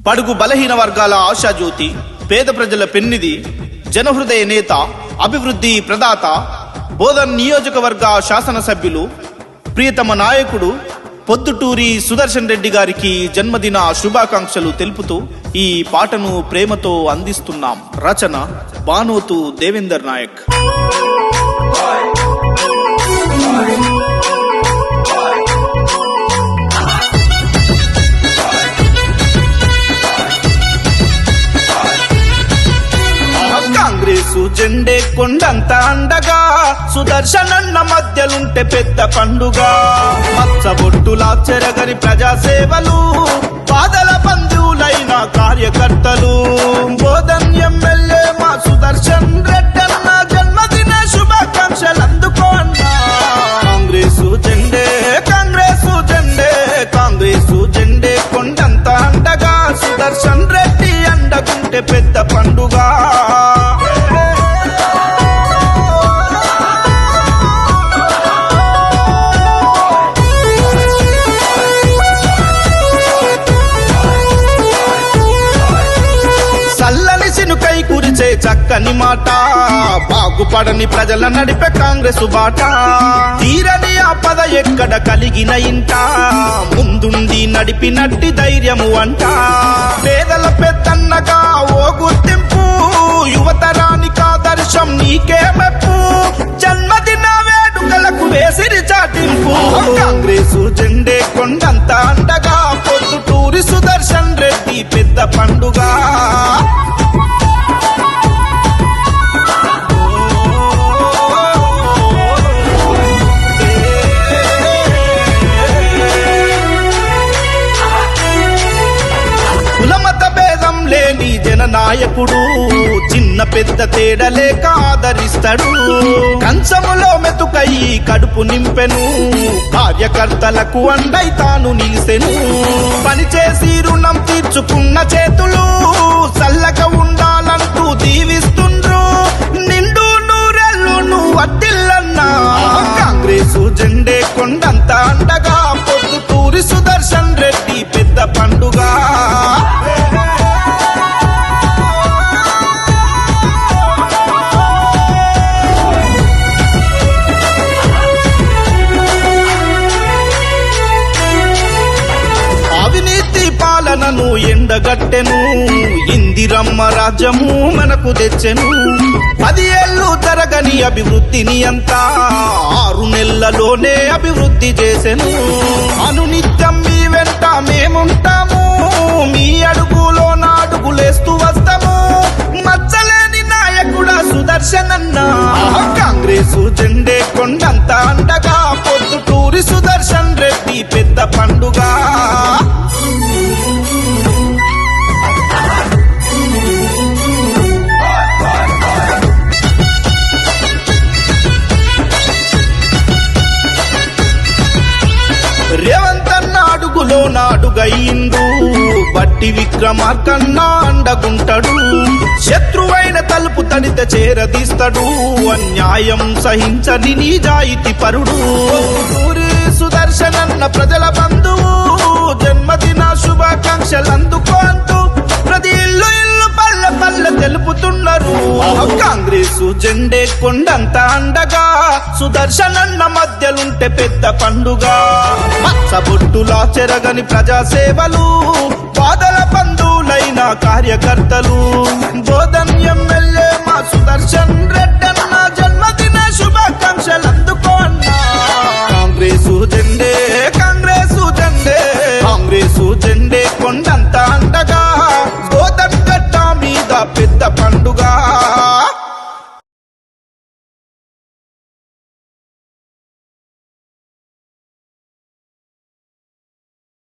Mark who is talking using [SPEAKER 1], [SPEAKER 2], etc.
[SPEAKER 1] పడుగు బలహీన వర్గాల ఆశాజ్యోతి, పేద ప్రజల పెన్నిది, జనహృదయ నేత, అభివృద్ధి ప్రదాత, బోధన్ నియోజకవర్గ శాసనసభ్యులు, ప్రియతమ నాయకుడు పొద్దుటూరి సుదర్శన్ రెడ్డి గారికి జన్మదిన శుభాకాంక్షలు తెలుపుతూ ఈ పాటను ప్రేమతో అందిస్తున్నాం. రచన బానోతు దేవేందర్ నాయక్. కాంగ్రెసు జెండే కొండంత అండగా, సుదర్శనన్న మధ్యలుంటే పెద్ద పండుగ. మచ్చబొట్టులా చెరగని ప్రజాసేవలు, బాధల బంధువులైన కార్యకర్తలు, బోధన్ ఎమ్మెల్యే మా సుదర్శన్ రెడ్డన్న జన్మదిన శుభాకాంక్షలు అందుకోన్నా. కాంగ్రెసు జెండే, కాంగ్రెసు జెండే, కాంగ్రెసు జెండే కొండంత అండగా, సుదర్శన్ రెడ్డి అండగుంటే పెద్ద పండుగ. కై కురిచే చక్కని మాట, బాగుపడని ప్రజల నడిపే కాంగ్రెస్ బాట. తీరని ఆపద ఎక్కడ కలిగిన ఇంట, ముందుండి నడిపినట్టి ధైర్యము అంట. పేదల పెద్దన్నగా ఓ గుర్తింపు, యువతరానికి ఆదర్శం నీకే మెప్పు. జన్మదిన వేడుకలకు వేసిరి చాటింపు. కాంగ్రెసు జెండే కొండంత అండగా, పొద్దుటూరి సుదర్శన్ రెడ్డి పెద్ద పండుగ. లేని జననాయకుడు, చిన్న పెద్ద తేడలేక ఆదరిస్తాడు. కంచములో మెతుకై కడుపు నింపెను, కార్యకర్తలకు అండై తాను నిలిసెను. పనిచేసి రుణం తీర్చుకున్న చేతులు, చల్లగా ఉండాలంటూ దీవిస్తుండ్రు. నిండు నూరెల్లును అడ్డిల్లన్నా. కాంగ్రెసు జెండే కొండంత అండగా, పొద్దుటూరి సుదర్శన్ రెడ్డి పెద్ద పండుగ. పాలనను ఎండగట్టెను, ఇందిరమ్మ రాజ్యము మనకు తెచ్చెను. 10 ఏళ్ళు తరగని అభివృద్ధిని అంతా 6 నెలల్లోనే అభివృద్ధి చేసెను. అనునిత్యం మీ వెంట మేముంటాము, మీ అడుగులో నాడుగులేస్తూ వస్తాము. మచ్చలేని నాయకుడా సుదర్శనన్న. కాంగ్రెసు జెండే కొండంత అండగా, పొద్దుటూరి సుదర్శన్ రెడ్డి పెద్ద పండుగ. రేవంతన్న అడుగులో నాడుగయిండు, బట్టి విక్రమార్కన్న అండగుంటాడు. శత్రువైన తలుపు తడిత చేరదీస్తాడు, అన్యాయం సహించని నిజాయితీ పరుడు. సుదర్శనన్న ప్రజల బంధువు, జన్మదిన శుభాకాంక్షలు అందుకో అంటూ ప్రతి ఇల్లు ఇల్లు పల్లె పల్లె తెలుపుతున్నారు. కాంగ్రెసు జెండే కొండంత అండగా, సుదర్శనన్న మధ్యలుంటే పెద్ద పండుగ. మచ్చబొట్టులా చెరగని ప్రజాసేవలు, బాధల బంధువులైన కార్యకర్తలు,